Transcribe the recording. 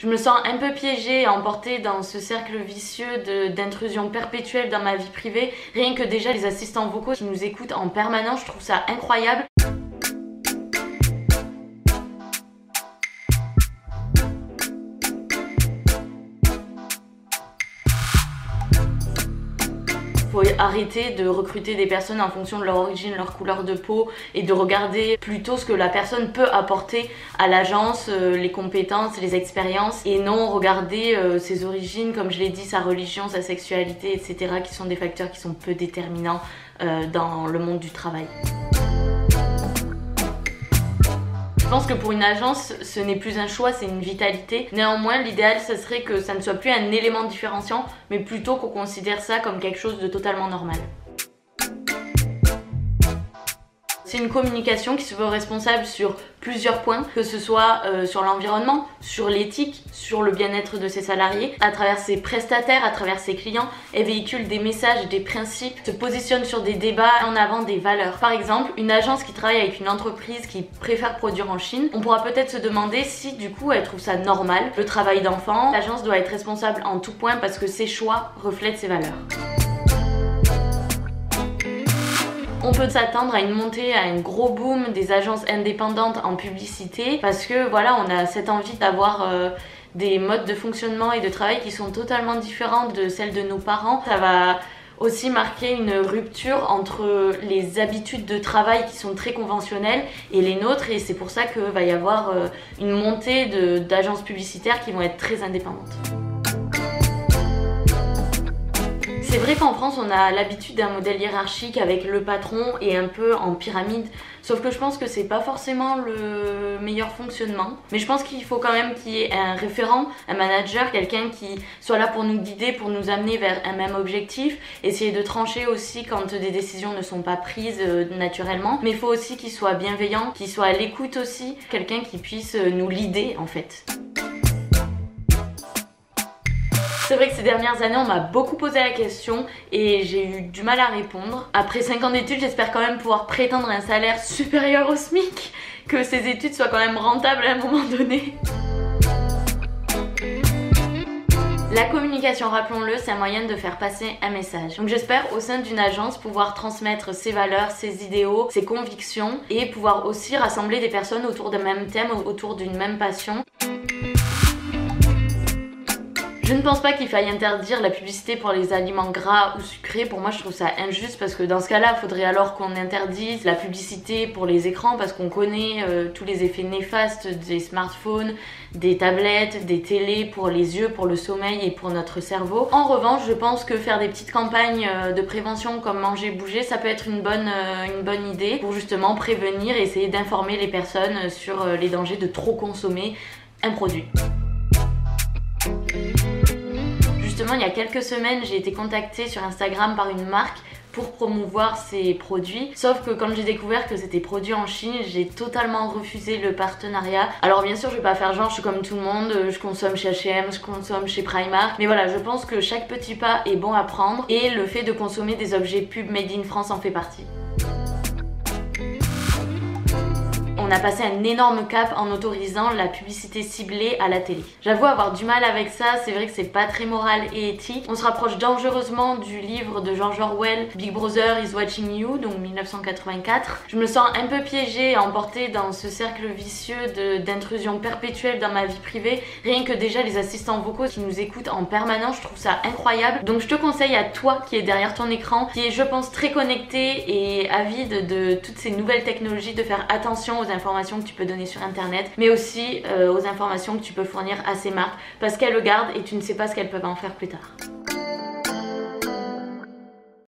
Je me sens un peu piégée et emportée dans ce cercle vicieux d'intrusion perpétuelle dans ma vie privée. Rien que déjà les assistants vocaux qui nous écoutent en permanence, je trouve ça incroyable. Faut arrêter de recruter des personnes en fonction de leur origine, leur couleur de peau et de regarder plutôt ce que la personne peut apporter à l'agence, les compétences, les expériences, et non regarder ses origines, comme je l'ai dit, sa religion, sa sexualité, etc. qui sont des facteurs qui sont peu déterminants dans le monde du travail. Je pense que pour une agence, ce n'est plus un choix, c'est une vitalité. Néanmoins, l'idéal, ce serait que ça ne soit plus un élément différenciant, mais plutôt qu'on considère ça comme quelque chose de totalement normal. C'est une communication qui se veut responsable sur plusieurs points, que ce soit sur l'environnement, sur l'éthique, sur le bien-être de ses salariés, à travers ses prestataires, à travers ses clients. Elle véhicule des messages, des principes, se positionne sur des débats, en avant des valeurs. Par exemple, une agence qui travaille avec une entreprise qui préfère produire en Chine, on pourra peut-être se demander si du coup elle trouve ça normal, le travail d'enfant. L'agence doit être responsable en tout point parce que ses choix reflètent ses valeurs. On peut s'attendre à une montée, à un gros boom des agences indépendantes en publicité parce que voilà, on a cette envie d'avoir des modes de fonctionnement et de travail qui sont totalement différents de celles de nos parents. Ça va aussi marquer une rupture entre les habitudes de travail qui sont très conventionnelles et les nôtres, et c'est pour ça qu'il va y avoir une montée d'agences publicitaires qui vont être très indépendantes. C'est vrai qu'en France, on a l'habitude d'un modèle hiérarchique avec le patron et un peu en pyramide, sauf que je pense que c'est pas forcément le meilleur fonctionnement. Mais je pense qu'il faut quand même qu'il y ait un référent, un manager, quelqu'un qui soit là pour nous guider, pour nous amener vers un même objectif, essayer de trancher aussi quand des décisions ne sont pas prises naturellement. Mais il faut aussi qu'il soit bienveillant, qu'il soit à l'écoute aussi, quelqu'un qui puisse nous leader en fait. C'est vrai que ces dernières années, on m'a beaucoup posé la question et j'ai eu du mal à répondre. Après 5 ans d'études, j'espère quand même pouvoir prétendre un salaire supérieur au SMIC, que ces études soient quand même rentables à un moment donné. La communication, rappelons-le, c'est un moyen de faire passer un message. Donc j'espère au sein d'une agence pouvoir transmettre ses valeurs, ses idéaux, ses convictions et pouvoir aussi rassembler des personnes autour d'un même thème, autour d'une même passion. Je ne pense pas qu'il faille interdire la publicité pour les aliments gras ou sucrés. Pour moi, je trouve ça injuste parce que dans ce cas-là, il faudrait alors qu'on interdise la publicité pour les écrans parce qu'on connaît tous les effets néfastes des smartphones, des tablettes, des télés pour les yeux, pour le sommeil et pour notre cerveau. En revanche, je pense que faire des petites campagnes de prévention comme manger, bouger, ça peut être une bonne idée pour justement prévenir et essayer d'informer les personnes sur les dangers de trop consommer un produit. Justement, il y a quelques semaines, j'ai été contactée sur Instagram par une marque pour promouvoir ses produits. Sauf que quand j'ai découvert que c'était produit en Chine, j'ai totalement refusé le partenariat. Alors bien sûr, je vais pas faire genre je suis comme tout le monde, je consomme chez H&M, je consomme chez Primark. Mais voilà, je pense que chaque petit pas est bon à prendre et le fait de consommer des objets pub made in France en fait partie. On a passé un énorme cap en autorisant la publicité ciblée à la télé. J'avoue avoir du mal avec ça, c'est vrai que c'est pas très moral et éthique. On se rapproche dangereusement du livre de George Orwell, Big Brother is watching you, donc 1984. Je me sens un peu piégée et emportée dans ce cercle vicieux d'intrusion perpétuelle dans ma vie privée. Rien que déjà les assistants vocaux qui nous écoutent en permanence, je trouve ça incroyable. Donc je te conseille à toi qui est derrière ton écran, qui est je pense très connecté et avide de toutes ces nouvelles technologies, de faire attention aux informations que tu peux donner sur internet, mais aussi aux informations que tu peux fournir à ces marques parce qu'elles le gardent et tu ne sais pas ce qu'elles peuvent en faire plus tard.